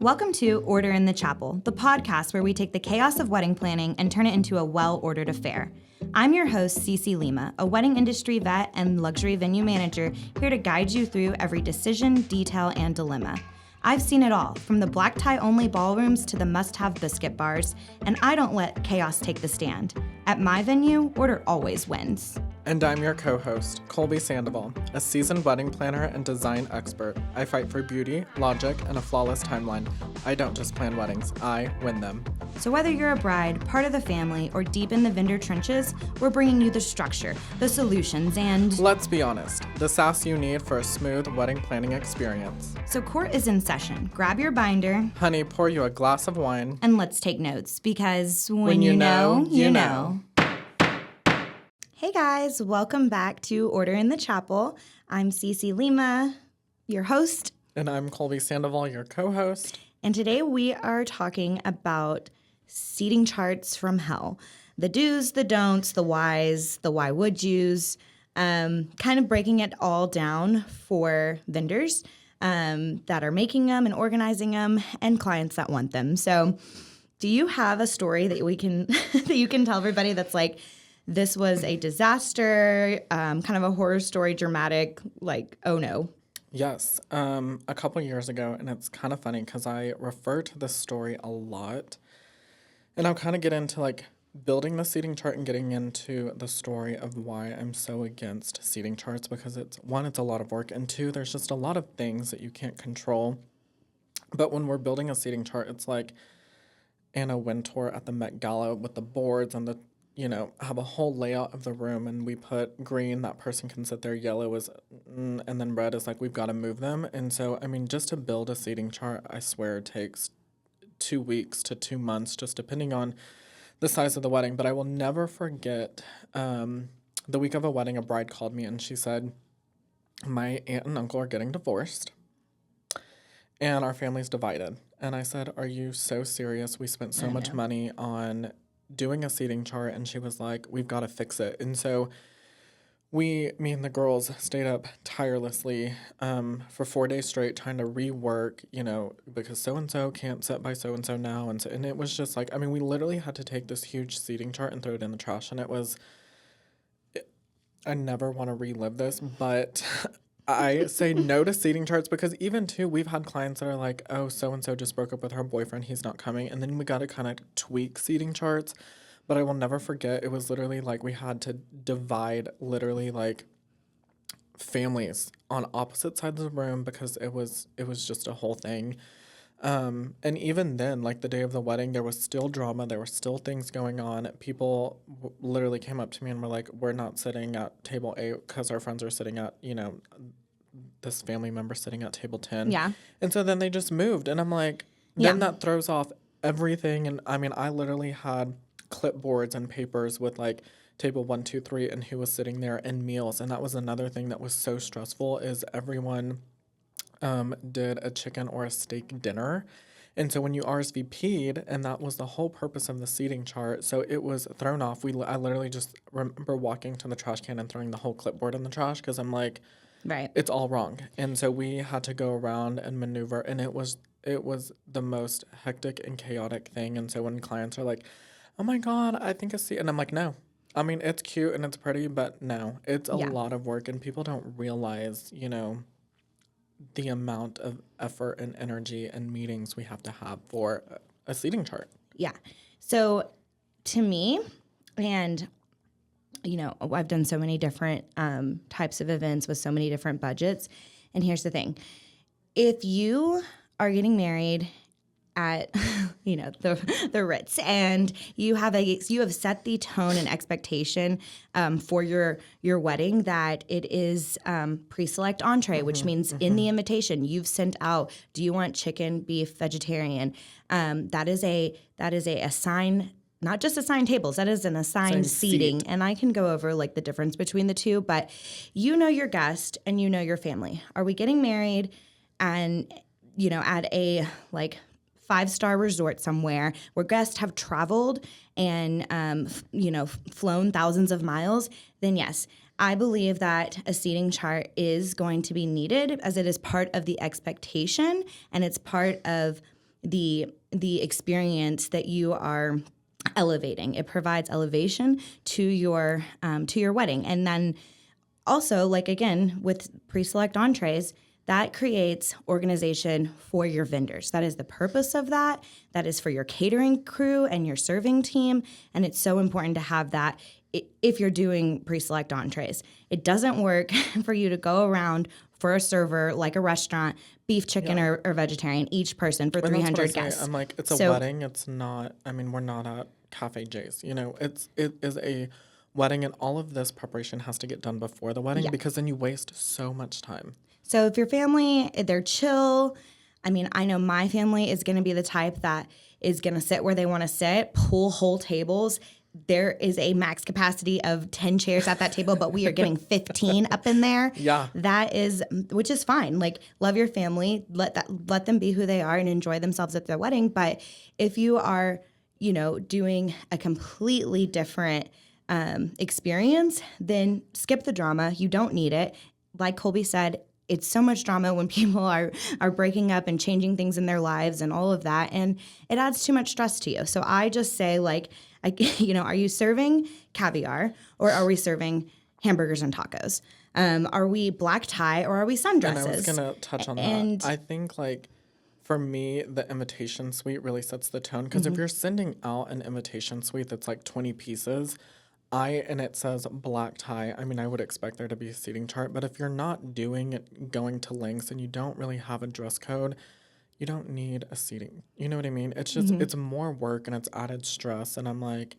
Welcome to Order in the Chapel, the podcast where we take the chaos of wedding planning and turn it into a well-ordered affair. I'm your host, Cece Lima, a wedding industry vet and luxury venue manager, here to guide you through every decision, detail, and dilemma. I've seen it all, from the black tie-only ballrooms to the must-have biscuit bars, and I don't let chaos take the stand. At my venue, order always wins. And I'm your co-host, Colby Sandoval, a seasoned wedding planner and design expert. I fight for beauty, logic, and a flawless timeline. I don't just plan weddings, I win them. So whether you're a bride, part of the family, or deep in the vendor trenches, we're bringing you the structure, the solutions, and... let's be honest, the sass you need for a smooth wedding planning experience. So court is in session. Grab your binder. Honey, pour you a glass of wine. And let's take notes, because when you know, you know. Hey guys, welcome back to Order in the Chapel. I'm Cece Lima, your host. And I'm Colby Sandoval, your co-host. And today we are talking about seating charts from hell. The do's, the don'ts, the whys, the why would yous, kind of breaking it all down for vendors that are making them and organizing them, and clients that want them. So do you have a story that we can that you can tell everybody that's like, this was a disaster, kind of a horror story, dramatic, like, oh no? Yes. A couple years ago, and it's kind of funny because I refer to this story a lot, and I'll kind of get into like building the seating chart and getting into the story of why I'm so against seating charts, because it's a lot of work, and two, there's just a lot of things that you can't control. But when we're building a seating chart, it's like Anna Wintour at the Met Gala with the boards and the have a whole layout of the room, and we put green, that person can sit there, yellow is, and then red is like, we've got to move them. And so, I mean, just to build a seating chart, I swear it takes 2 weeks to 2 months, just depending on the size of the wedding. But I will never forget the week of a wedding, a bride called me and she said, my aunt and uncle are getting divorced and our family's divided. And I said, are you so serious? We spent so much money on doing a seating chart. And she was like, we've got to fix it. And so me and the girls stayed up tirelessly for 4 days straight trying to rework, because so-and-so can't sit by so-and-so now. And it was just like, I mean, we literally had to take this huge seating chart and throw it in the trash. And I never want to relive this, but I say no to seating charts, because even too, we've had clients that are like, oh, so-and-so just broke up with her boyfriend, he's not coming. And then we got to kind of tweak seating charts. But I will never forget, it was literally like we had to divide literally like families on opposite sides of the room, because it was just a whole thing. And even then, like the day of the wedding, there was still drama. There were still things going on. People literally came up to me and were like, we're not sitting at table 8 because our friends are sitting at, this family member sitting at table 10. Yeah. And so then they just moved. And I'm like, then that throws off everything. And I mean, I literally had clipboards and papers with like table 1, 2, 3 and who was sitting there, and meals. And that was another thing that was so stressful, is everyone did a chicken or a steak dinner. And so when you RSVP'd, and that was the whole purpose of the seating chart, so it was thrown off. I literally just remember walking to the trash can and throwing the whole clipboard in the trash, because I'm like, right, it's all wrong. And so we had to go around and maneuver, and it was the most hectic and chaotic thing. And so when clients are like, oh my God, I think and I'm like, no. I mean, it's cute and it's pretty, but no, it's a lot of work, and people don't realize, the amount of effort and energy and meetings we have to have for a seating chart. Yeah. So to me, and, I've done so many different types of events with so many different budgets. And here's the thing. If you are getting married at, the Ritz, and you have set the tone and expectation for your wedding that it is pre-select entree, which means in the invitation you've sent out, do you want chicken, beef, vegetarian? That is a assigned, not just assigned tables, that is an assigned seating. And I can go over like the difference between the two, but your guest and your family. Are we getting married and at a like 5-star resort somewhere where guests have traveled and, flown thousands of miles, then yes, I believe that a seating chart is going to be needed, as it is part of the expectation, and it's part of the experience that you are elevating. It provides elevation to your wedding. And then also, like again, with pre-select entrees, that creates organization for your vendors. That is the purpose of that. That is for your catering crew and your serving team. And it's so important to have that if you're doing pre-select entrees. It doesn't work for you to go around for a server like a restaurant, beef, chicken, or vegetarian, each person for And 300 that's what I say. guests. I'm like, it's a wedding. It's not, I mean, we're not at Cafe J's. You know, it is a wedding, and all of this preparation has to get done before the wedding because then you waste so much time. So if your family, they're chill. I mean, I know my family is going to be the type that is going to sit where they want to sit, pull whole tables. There is a max capacity of 10 chairs at that table, but we are getting 15 up in there. Yeah. Which is fine. Like, love your family, let them be who they are and enjoy themselves at their wedding. But if you are, doing a completely different experience, then skip the drama. You don't need it. Like Colby said, it's so much drama when people are breaking up and changing things in their lives and all of that, and it adds too much stress to you. So I just say, like, are you serving caviar or are we serving hamburgers and tacos? Are we black tie or are we sundresses? And I was gonna touch on that. I think, like, for me, the invitation suite really sets the tone, because if you're sending out an invitation suite that's like 20 pieces, and it says black tie, I mean, I would expect there to be a seating chart, but if you're not going to lengths and you don't really have a dress code, you don't need a seating. You know what I mean? It's just, it's more work and it's added stress. And I'm like,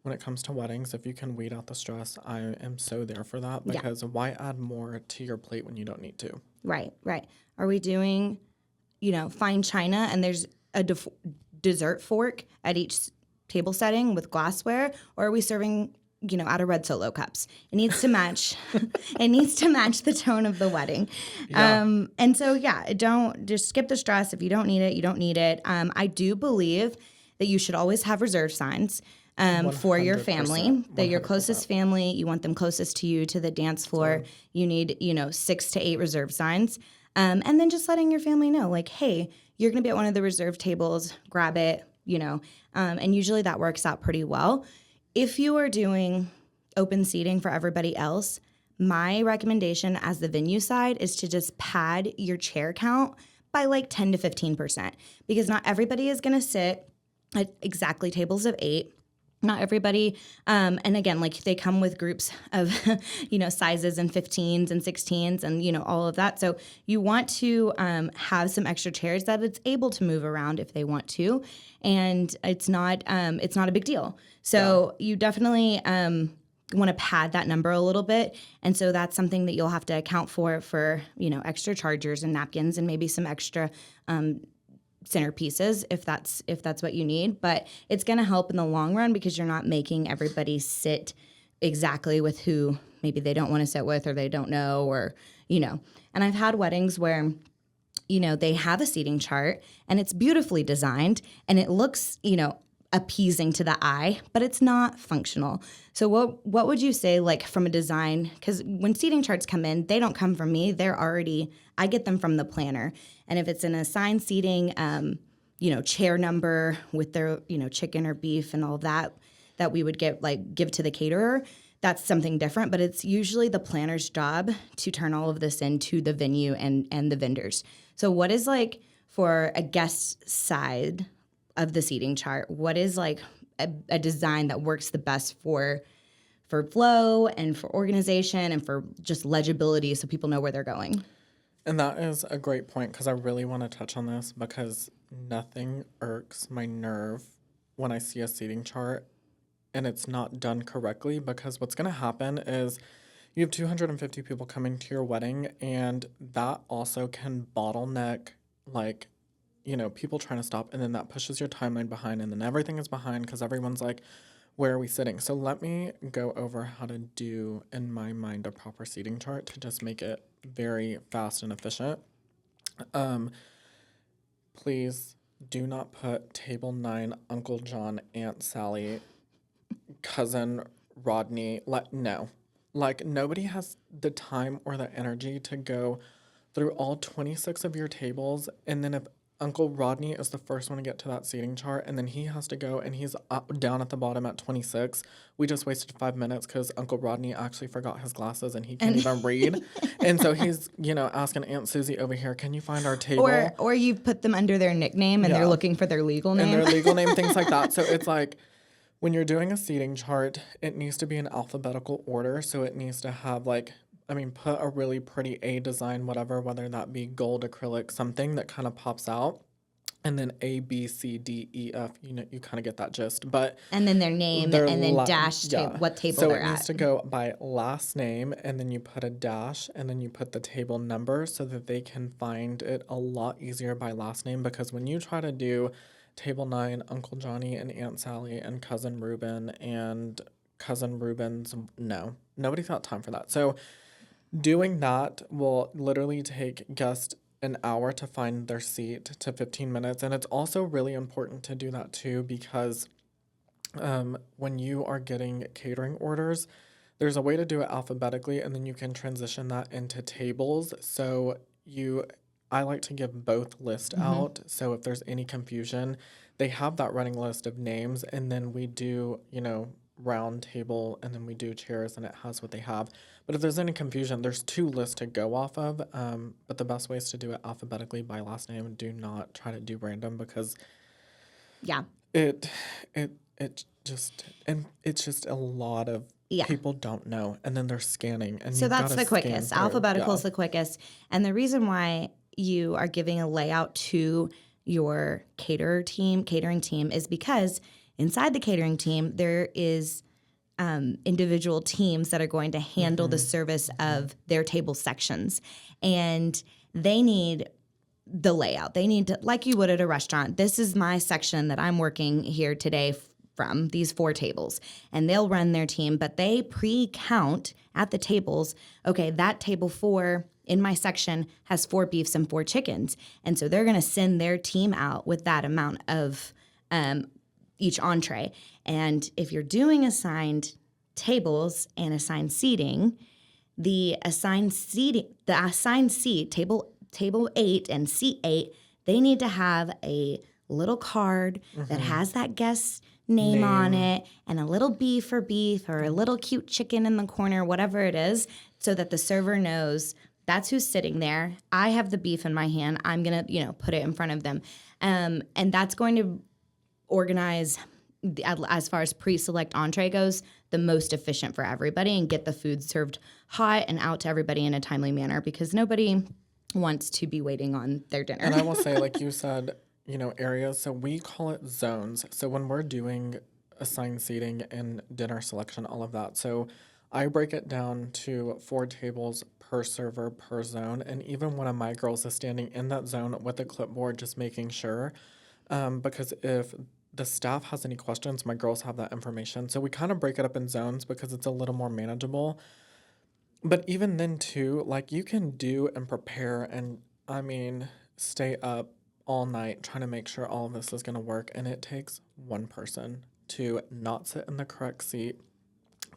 when it comes to weddings, if you can weed out the stress, I am so there for that, because why add more to your plate when you don't need to? Right. Are we doing, fine china and there's a dessert fork at each table setting with glassware, or are we serving out of red Solo cups? It needs to match. It needs to match the tone of the wedding. And so, don't just skip the stress. If you don't need it, you don't need it. I do believe that you should always have reserve signs for your family, that your closest family, you want them closest to you, to the dance floor. You need, 6 to 8 reserve signs. And then just letting your family know, like, hey, you're going to be at one of the reserve tables, grab it, and usually that works out pretty well. If you are doing open seating for everybody else, my recommendation as the venue side is to just pad your chair count by like 10 to 15%, because not everybody is going to sit at exactly tables of 8. Not everybody, and again, like, they come with groups of, sizes and 15s and 16s and, all of that. So you want to have some extra chairs that it's able to move around if they want to, and it's not a big deal. So you definitely want to pad that number a little bit, and so that's something that you'll have to account for extra chargers and napkins and maybe some extra centerpieces if that's what you need. But it's going to help in the long run, because you're not making everybody sit exactly with who maybe they don't want to sit with, or they don't know, or and I've had weddings where they have a seating chart and it's beautifully designed and it looks appeasing to the eye, but it's not functional. So what would you say, like, from a design, because when seating charts come in, they don't come from me. I get them from the planner. And if it's an assigned seating, chair number with their, chicken or beef and all that we would give to the caterer, that's something different. But it's usually the planner's job to turn all of this into the venue and the vendors. So what is, like, for a guest side of the seating chart, what is, like, a design that works the best for flow and for organization and for just legibility, so people know where they're going? And that is a great point, because I really want to touch on this, because nothing irks my nerve when I see a seating chart and it's not done correctly. Because what's going to happen is you have 250 people coming to your wedding, and that also can bottleneck, like, people trying to stop, and then that pushes your timeline behind, and then everything is behind because everyone's like, where are we sitting? So let me go over how to do, in my mind, a proper seating chart to just make it very fast and efficient. Please do not put table 9, Uncle John, Aunt Sally, cousin Rodney. No. Like, nobody has the time or the energy to go through all 26 of your tables, and then if Uncle Rodney is the first one to get to that seating chart, and then he has to go, and he's down at the bottom at 26. We just wasted 5 minutes because Uncle Rodney actually forgot his glasses, and he can't even read. And so he's, asking Aunt Susie over here, can you find our table? Or you've put them under their nickname and they're looking for their legal name. And their legal name, things like that. So it's like, when you're doing a seating chart, it needs to be in alphabetical order. So it needs to have put a really pretty A design, whether that be gold, acrylic, something that kind of pops out. And then A, B, C, D, E, F, you kind of get that gist. But and then their name and then dash what table so they're it at. needs to go by last name, and then you put a dash, and then you put the table number so that they can find it a lot easier by last name. Because when you try to do Table 9, Uncle Johnny and Aunt Sally and Cousin Reuben and Cousin Reuben's, no, nobody's got time for that. So doing that will literally take guests an hour to find their seat to 15 minutes. And it's also really important to do that too, because when you are getting catering orders, there's a way to do it alphabetically, and then you can transition that into tables. So I like to give both lists out. So if there's any confusion, they have that running list of names, and then we do, round table, and then we do chairs, and it has what they have. But if there's any confusion, there's 2 lists to go off of. But the best way is to do it alphabetically by last name. Do not try to do random, because it's just a lot of people don't know, and then they're scanning, and so that's the quickest. Alphabetical is the quickest, and the reason why you are giving a layout to your catering team is because inside the catering team there is individual teams that are going to handle the service of their table sections, and they need the layout. They need to, like you would at a restaurant, this is my section that I'm working here today from these 4 tables, and they'll run their team, but they pre-count at the tables, okay, that table 4 in my section has 4 beefs and 4 chickens. And so they're going to send their team out with that amount of each entree. And if you're doing assigned tables and assigned seating, the assigned seat, table 8 and seat 8, they need to have a little card that has that guest's name on it, and a little B for beef, or a little cute chicken in the corner, whatever it is, so that the server knows that's who's sitting there. I have the beef in my hand. I'm going to, put it in front of them. And that's going to organize, as far as pre-select entree goes, the most efficient for everybody, and get the food served hot and out to everybody in a timely manner, because nobody wants to be waiting on their dinner. And I will say, like you said, areas, so we call it zones. So when we're doing assigned seating and dinner selection, all of that, so I break it down to 4 tables per server per zone. And even one of my girls is standing in that zone with a clipboard, just making sure, because if the staff has any questions, my girls have that information. So we kind of break it up in zones because it's a little more manageable. But even then too, like, you can do and prepare and stay up all night trying to make sure all of this is going to work. And it takes one person to not sit in the correct seat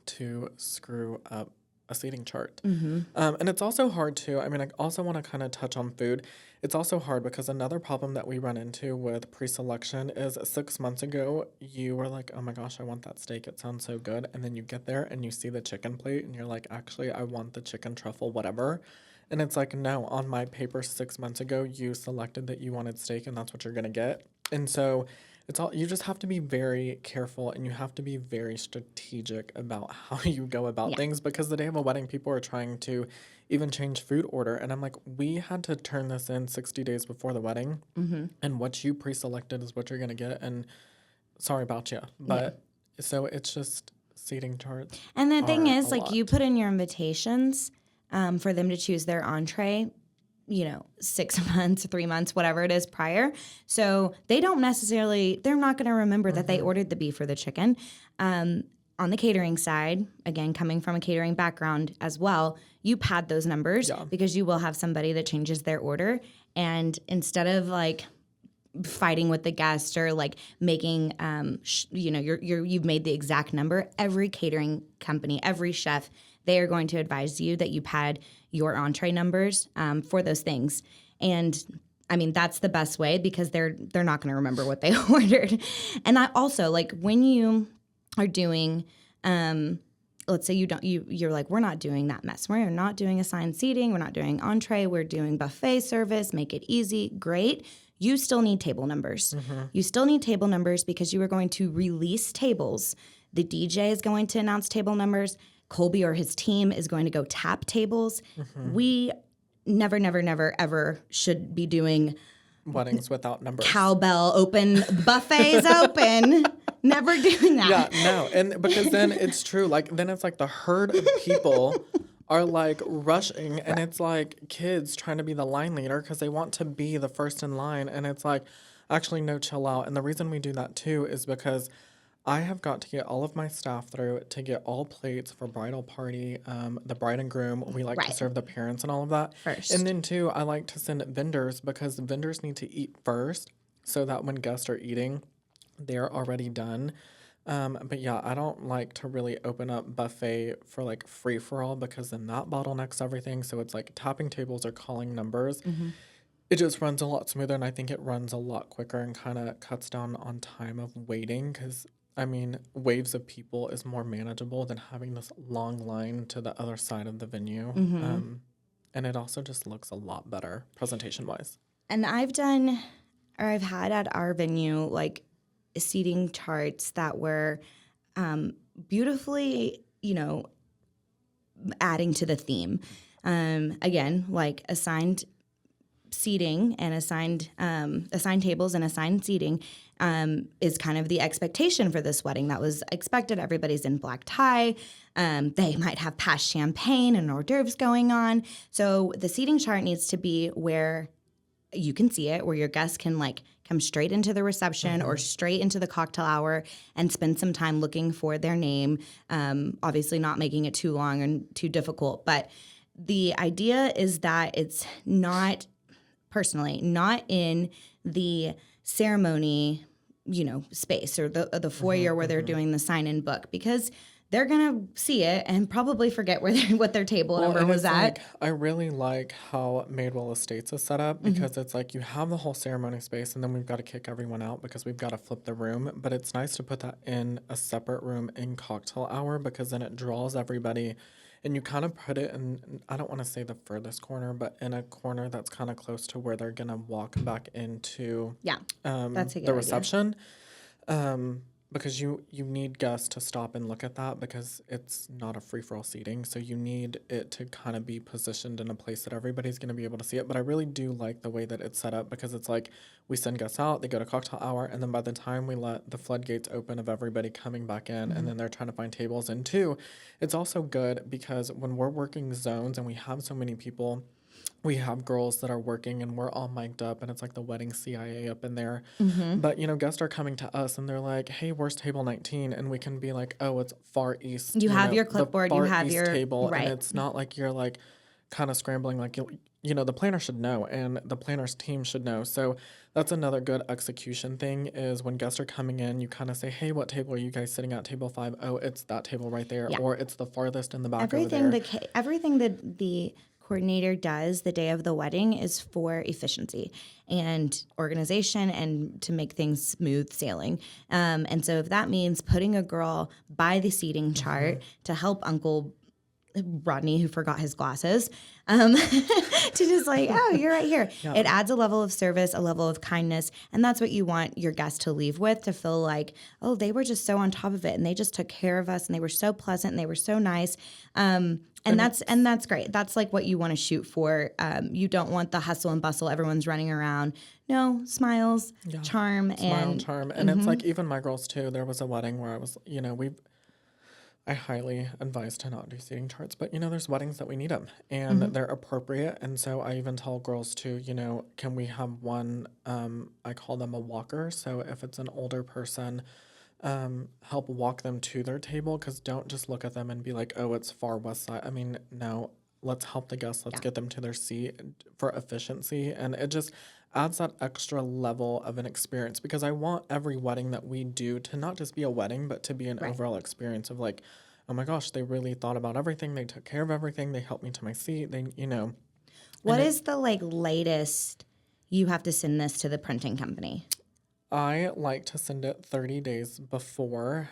to screw up a seating chart. And it's also hard too. I also want to kind of touch on food. It's also hard because another problem that we run into with pre-selection is 6 months ago, you were like, oh my gosh, I want that steak. It sounds so good. And then you get there and you see the chicken plate and you're like, actually, I want the chicken truffle, whatever. And it's like, no, on my paper 6 months ago, you selected that you wanted steak and that's what you're going to get. And so you just have to be very careful, and you have to be very strategic about how you go about things, because the day of a wedding, people are trying to even change food order. And I'm like, we had to turn this in 60 days before the wedding, and what you pre-selected is what you're going to get. And sorry about you. But so it's just seating charts. And the thing is, like, you put in your invitations for them to choose their entree, 6 months, 3 months, whatever it is prior. So they're not going to remember that they ordered the beef or the chicken. On the catering side, again, coming from a catering background as well, you pad those numbers because you will have somebody that changes their order. And instead of like fighting with the guest or like making, you've made the exact number, every catering company, every chef, they are going to advise you that you pad your entree numbers for those things. And I mean, that's the best way because they're not going to remember what they ordered. And I also like when you are doing, let's say you're like, we're not doing that mess. We're not doing assigned seating. We're not doing entree. We're doing buffet service. Make it easy. Great. You still need table numbers. You still need table numbers because you are going to release tables. The DJ is going to announce table numbers. Colby or his team is going to go tap tables. We never, never, never, ever should be doing weddings without numbers. Cowbell open, buffets open. Never doing that. Yeah, no. And because then it's true. Like, then it's like the herd of people are like rushing, and it's like kids trying to be the line leader because they want to be the first in line. And it's like, actually, no, chill out. And the reason we do that too is because I have got to get all of my staff through to get all plates for bridal party, the bride and groom. We like to serve the parents and all of that. First. And then too, I like to send vendors because the vendors need to eat first so that when guests are eating, they're already done. But yeah, I don't like to really open up buffet for like free for all because then that bottlenecks everything. So it's like tapping tables or calling numbers. It just runs a lot smoother, and I think it runs a lot quicker and kind of cuts down on time of waiting because, I mean, waves of people is more manageable than having this long line to the other side of the venue. And it also just looks a lot better presentation-wise. And I've had at our venue, like, seating charts that were beautifully, adding to the theme. Again, like assigned seating and assigned tables and assigned seating is kind of the expectation for this wedding. That was expected. Everybody's in black tie. They might have past champagne and hors d'oeuvres going on. So the seating chart needs to be where you can see it, where your guests can like come straight into the reception or straight into the cocktail hour and spend some time looking for their name. Obviously not making it too long and too difficult, but the idea is that it's not in the ceremony, space or the foyer where they're doing the sign-in book, because they're going to see it and probably forget what their table number was at. Like, I really like how Madewell Estates is set up because it's like you have the whole ceremony space and then we've got to kick everyone out because we've got to flip the room. But it's nice to put that in a separate room in cocktail hour because then it draws everybody. And you kind of put it in, I don't want to say the furthest corner, but in a corner that's kind of close to where they're going to walk back into that's a good the reception. Because you need guests to stop and look at that because it's not a free-for-all seating. So you need it to kind of be positioned in a place that everybody's going to be able to see it. But I really do like the way that it's set up because it's like we send guests out, they go to cocktail hour, and then by the time we let the floodgates open of everybody coming back in and then they're trying to find tables. And two, it's also good because when we're working zones and we have so many people, we have girls that are working and we're all mic'd up and it's like the wedding CIA up in there. But, guests are coming to us and they're like, hey, where's table 19? And we can be like, oh, it's far east. You have your clipboard, you have your table. right. And it's not like you're like kind of scrambling. Like, the planner should know and the planner's team should know. So that's another good execution thing is when guests are coming in, you kind of say, hey, what table are you guys sitting at? Table 5? Oh, it's that table right there. Or it's the farthest in the back over there. Everything that the coordinator does the day of the wedding is for efficiency and organization and to make things smooth sailing. And so if that means putting a girl by the seating chart to help Uncle Rodney, who forgot his glasses, to just like, oh, you're right here. Yeah. It adds a level of service, a level of kindness, and that's what you want your guests to leave with, to feel like, oh, they were just so on top of it, and they just took care of us, and they were so pleasant, and they were so nice. And that's great. That's like what you want to shoot for. You don't want the hustle and bustle. Everyone's running around. No, smiles, charm, and charm. And it's like even my girls too. There was a wedding where I was, I highly advise to not do seating charts, but there's weddings that we need them and they're appropriate. And so I even tell girls too, can we have one, I call them a walker. So if it's an older person, help walk them to their table, because don't just look at them and be like, oh, it's far west side. I mean, no, let's help the guests. Let's get them to their seat for efficiency. And it just adds that extra level of an experience, because I want every wedding that we do to not just be a wedding, but to be an overall experience of like, oh my gosh, they really thought about everything. They took care of everything. They helped me to my seat. What is the latest you have to send this to the printing company? I like to send it 30 days before,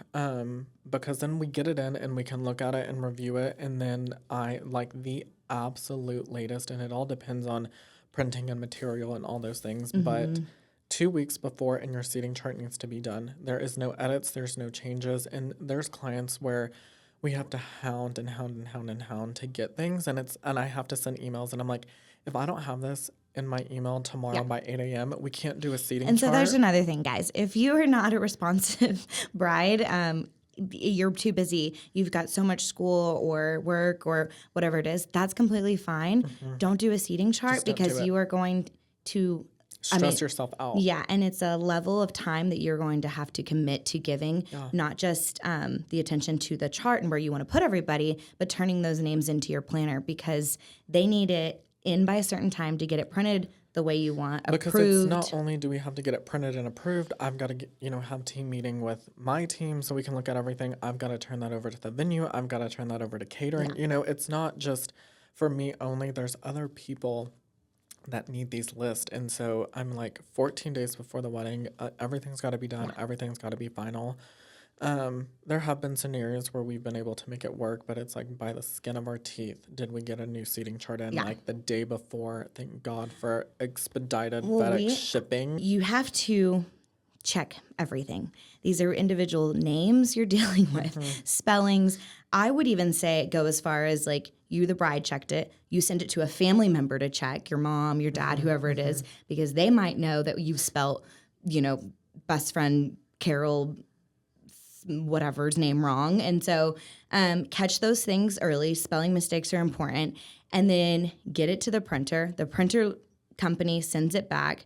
because then we get it in and we can look at it and review it. And then I like the absolute latest, and it all depends on printing and material and all those things. But 2 weeks before, and your seating chart needs to be done. There is no edits, there's no changes. And there's clients where we have to hound and hound and hound and hound to get things. And I have to send emails, and I'm like, if I don't have this in my email tomorrow by 8 a.m., we can't do a seating And chart. so there's another thing, guys. If you are not a responsive bride, you're too busy, you've got so much school or work or whatever it is, that's completely fine. Don't do a seating chart because you are going to Stress yourself out. Yeah, and it's a level of time that you're going to have to commit to giving, not just the attention to the chart and where you want to put everybody, but turning those names into your planner because they need it in by a certain time to get it printed the way you want, because approved. it's not only do we have to get it printed and approved, I've got to get, have team meeting with my team so we can look at everything. I've got to turn that over to the venue. I've got to turn that over to catering. It's not just for me only. There's other people that need these lists. And so I'm like 14 days before the wedding, everything's got to be done. Everything's got to be final. There have been scenarios where we've been able to make it work, but it's like by the skin of our teeth did we get a new seating chart in like the day before. Thank God for expedited FedEx shipping. You have to check everything. These are individual names you're dealing with, spellings. I would even say go as far as like you, the bride, checked it. You send it to a family member to check, your mom, your dad, whoever it is, because they might know that you've spelt, best friend Carol whatever's name wrong. And so catch those things early. Spelling mistakes are important. And then get it to the printer. The printer company sends it back,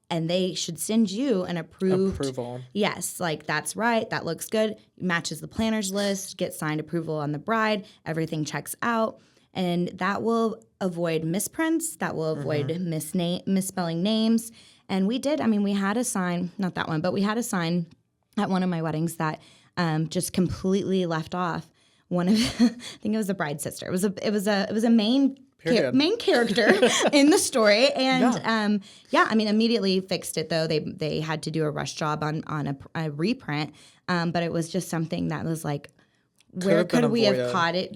and they should send you an approval. Yes, like that's right. That looks good. Matches the planner's list. Get signed approval on the bride. Everything checks out. And that will avoid misprints. That will avoid misspelling names. And we did. I mean, we had a sign, not that one, but we had a sign at one of my weddings that just completely left off one of I think it was the bride's sister. It was a main character in the story, and I mean, immediately fixed it though. They had to do a rush job on a reprint, but it was just something that was like, where could we have caught it?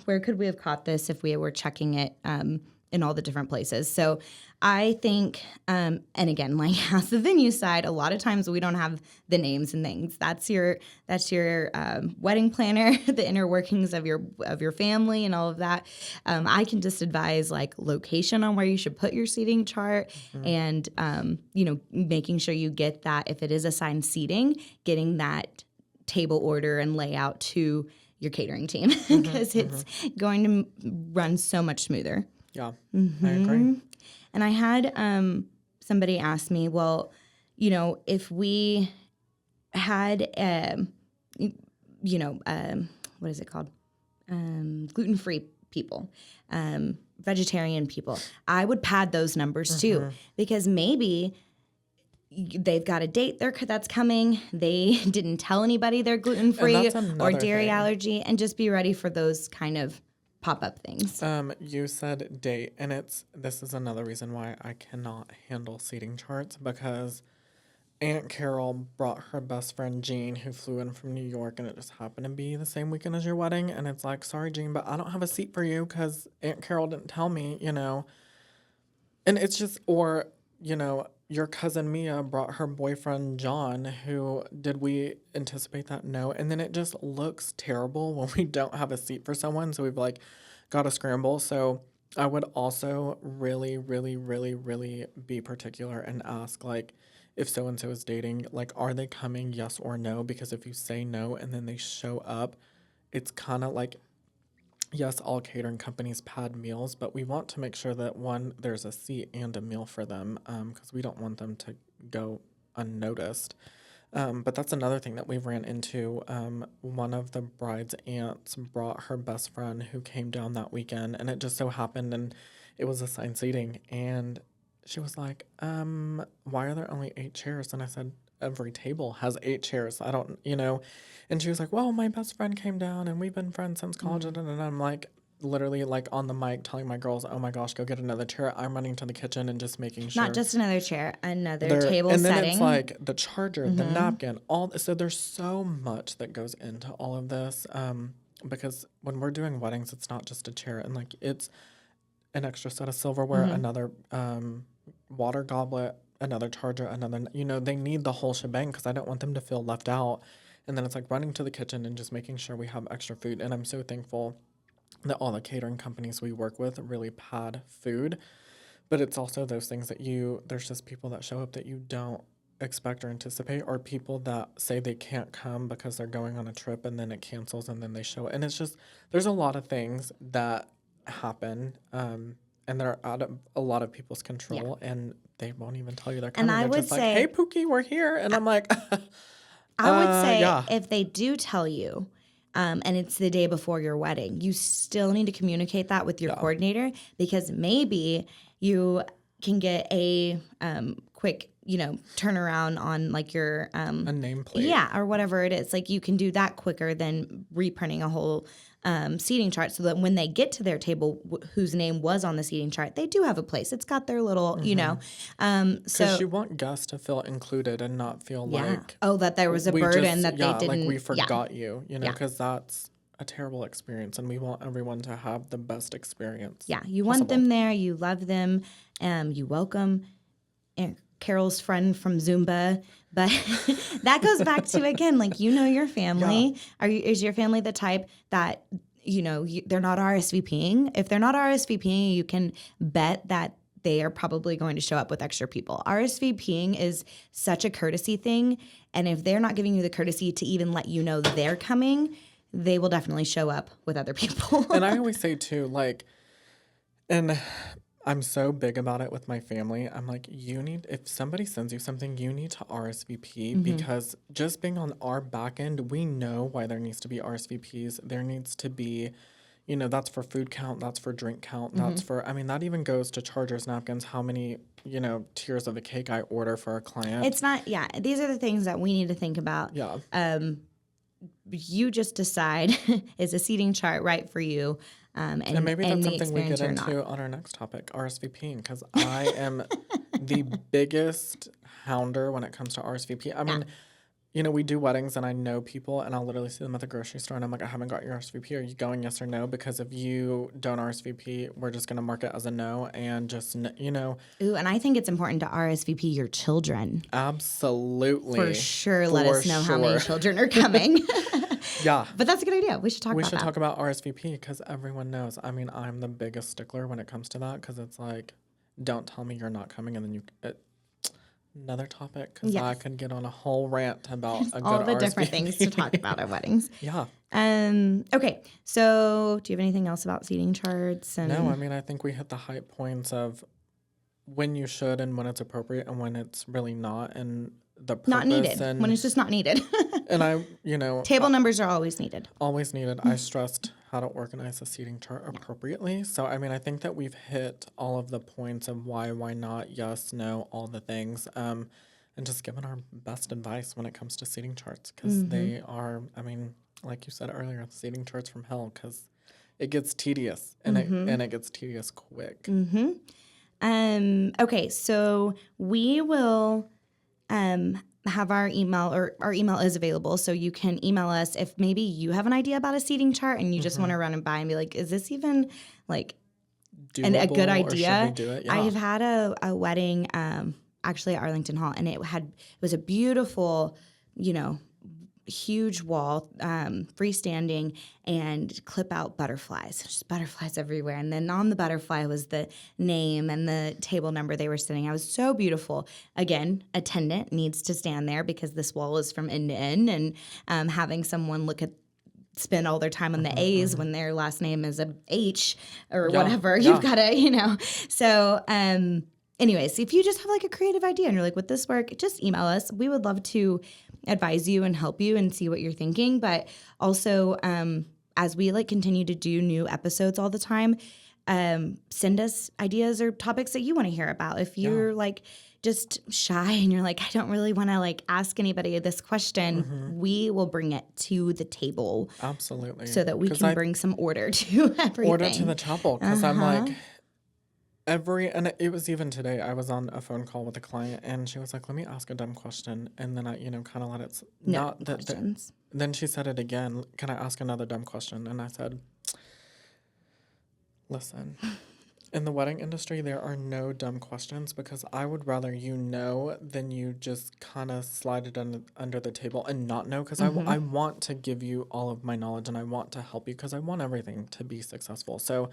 Where could we have caught this if we were checking it in all the different places? So I think, and again, like as the venue side, a lot of times we don't have the names and things. That's your wedding planner, the inner workings of your family and all of that. I can just advise like location on where you should put your seating chart, and making sure you get that if it is assigned seating, getting that table order and layout to your catering team because it's going to run so much smoother. Yeah, I agree. And I had somebody ask me, well, if we had, what is it called? Gluten-free people, vegetarian people, I would pad those numbers too, because maybe they've got a date that's coming. They didn't tell anybody they're gluten-free or dairy allergy, and just be ready for those kind of pop-up things. You said date, and this is another reason why I cannot handle seating charts, because Aunt Carol brought her best friend Jean, who flew in from New York, and it just happened to be the same weekend as your wedding, and it's like, sorry, Jean, but I don't have a seat for you because Aunt Carol didn't tell me, and it's just, or, your cousin Mia brought her boyfriend John, who, did we anticipate that? No. And then it just looks terrible when we don't have a seat for someone. So we've like got to scramble. So I would also really, really, really, really be particular and ask like, if so-and-so is dating, like, are they coming? Yes or no? Because if you say no and then they show up, it's kind of like, yes, all catering companies pad meals, but we want to make sure that, one, there's a seat and a meal for them, because we don't want them to go unnoticed. But that's another thing that we've ran into. One of the bride's aunts brought her best friend who came down that weekend, and it just so happened, and it was assigned seating, and she was like, why are there only 8 chairs? And I said, every table has 8 chairs. And she was like, well, my best friend came down and we've been friends since college. And I'm like, literally like on the mic telling my girls, oh my gosh, go get another chair. I'm running to the kitchen and just making sure. Not just another chair, another table and then setting. it's like the charger, the napkin, so there's so much that goes into all of this. Because when we're doing weddings, it's not just a chair, and like it's an extra set of silverware, another water goblet, another charger, another, they need the whole shebang because I don't want them to feel left out. And then it's like running to the kitchen and just making sure we have extra food. And I'm so thankful that all the catering companies we work with really pad food. But it's also those things that there's just people that show up that you don't expect or anticipate, or people that say they can't come because they're going on a trip and then it cancels and then they show it. And it's just, there's a lot of things that happen. And they're out of a lot of people's control, and they won't even tell you they're coming. And I they're would just say, like, hey, Pookie, we're here. And I'm like, I would say yeah. if they do tell you, and it's the day before your wedding, you still need to communicate that with your coordinator, because maybe you can get a quick, turnaround on like your a nameplate. Yeah, or whatever it is. Like you can do that quicker than reprinting a whole seating chart, so that when they get to their table whose name was on the seating chart, they do have a place. It's got their little, Because you want guests to feel included and not feel like that there was a burden that they didn't. Like we forgot you, because that's a terrible experience, and we want everyone to have the best experience. Yeah, you want them there. You love them. You welcome Carol's friend from Zumba. But that goes back to, again, like, your family. Yeah. Is your family the type that, they're not RSVPing? If they're not RSVPing, you can bet that they are probably going to show up with extra people. RSVPing is such a courtesy thing. And if they're not giving you the courtesy to even let you know they're coming, they will definitely show up with other people. And I always say, too, like, and I'm so big about it with my family. I'm like, if somebody sends you something, you need to RSVP, because just being on our back end, we know why there needs to be RSVPs. There needs to be, that's for food count, that's for drink count, that's for, that even goes to chargers, napkins, how many, tiers of a cake I order for a client. It's not, these are the things that we need to think about. Yeah. You just decide, is a seating chart right for you? And maybe that's something we get into on our next topic, RSVPing, because I am the biggest hounder when it comes to RSVP. I mean, we do weddings, and I know people, and I'll literally see them at the grocery store, and I'm like, I haven't got your RSVP. Are you going, yes or no? Because if you don't RSVP, we're just going to mark it as a no, and just, Ooh, and I think it's important to RSVP your children. Absolutely. For sure. Let us know how many children are coming. Yeah. But that's a good idea. We should talk about that. We should talk about RSVP, because everyone knows. I'm the biggest stickler when it comes to that, because it's like, don't tell me you're not coming, and then another topic, because I could get on a whole rant about a all good the RSVP. different things to talk about at weddings. Yeah. Okay. So do you have anything else about seating charts? No, I think we hit the high points of when you should and when it's appropriate and when it's really not, and the purpose. Not needed. When it's just not needed. And table numbers are always needed. Always needed. I stressed how to organize a seating chart appropriately. So, I think that we've hit all of the points of why not, yes, no, all the things, and just given our best advice when it comes to seating charts, because they are, like you said earlier, seating charts from hell, because it gets tedious, and it gets tedious quick. Okay, so we will have our email, or our email is available, so you can email us if maybe you have an idea about a seating chart and you just want to run it by and be like, is this even like doable, a good idea? Or should we do it? Yeah. I have had a wedding actually at Arlington Hall, and it was a beautiful, huge wall, freestanding, and clip out butterflies, just butterflies everywhere. And then on the butterfly was the name and the table number they were sitting. It was so beautiful. Again, attendant needs to stand there because this wall is from end to end, and having someone spend all their time on the A's when their last name is a H or whatever, you've got to, So, anyways, if you just have like a creative idea and you're like, would this work? Just email us. We would love to advise you and help you and see what you're thinking. But also, as we continue to do new episodes all the time, send us ideas or topics that you want to hear about. If you're just shy and you're like, I don't really want to like ask anybody this question, we will bring it to the table. Absolutely. So that we can bring some order to everything. Order to the chapel. Because I'm like, and it was even today, I was on a phone call with a client and she was like, let me ask a dumb question. And then I, kind of let it, questions. Then she said it again, can I ask another dumb question? And I said, listen. In the wedding industry, there are no dumb questions because I would rather than you just kind of slide it under the table and not know because I want to give you all of my knowledge and I want to help you because I want everything to be successful. So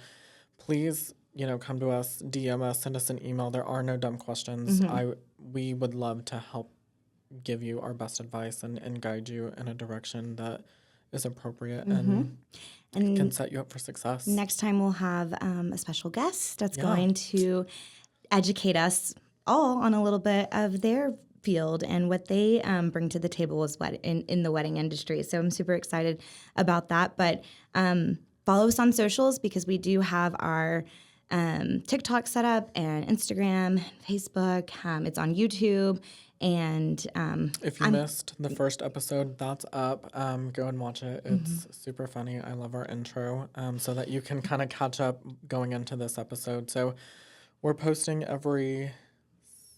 please, come to us, DM us, send us an email. There are no dumb questions. We would love to help give you our best advice and guide you in a direction that is appropriate and can set you up for success. Next time we'll have a special guest that's going to educate us all on a little bit of their field and what they bring to the table as in the wedding industry. So I'm super excited about that. But follow us on socials because we do have our TikTok set up and Instagram, Facebook. It's on YouTube. And if you missed the first episode, that's up. Go and watch it. It's super funny. I love our intro so that you can kind of catch up going into this episode. So we're posting every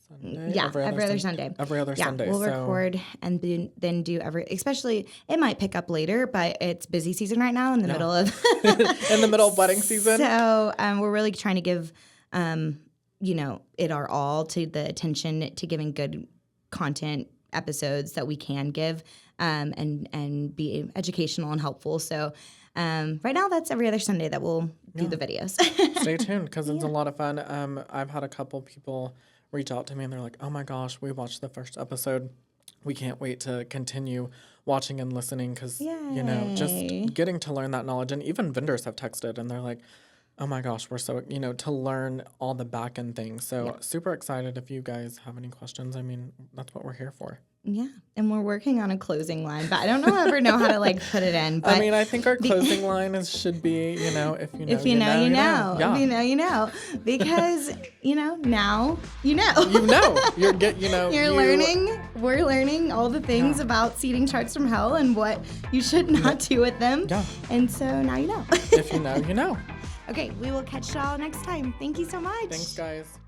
Sunday? Yeah, every other Sunday. Every other Sunday. We'll record and then do especially, it might pick up later, but it's busy season right now in the middle of... in the middle of wedding season. So we're really trying to give, it our all to the attention to giving good content episodes that we can give and be educational and helpful. So right now that's every other Sunday that we'll do the videos. Stay tuned because it's a lot of fun. I've had a couple people reach out to me and they're like, oh my gosh, we watched the first episode. We can't wait to continue watching and listening because, just getting to learn that knowledge. And even vendors have texted and they're like, oh my gosh, we're so, to learn all the back end things. So super excited if you guys have any questions. I mean, that's what we're here for. Yeah. And we're working on a closing line, but I don't ever know how to put it in. But I mean, I think our closing line should be, if you know, if you know, you know. Yeah. If you know, you know. Because, now you know. You're learning. We're learning all the things about seating charts from hell and what you should not do with them. Yeah. And so now you know. If you know, you know. Okay, we will catch y'all next time. Thank you so much. Thanks, guys.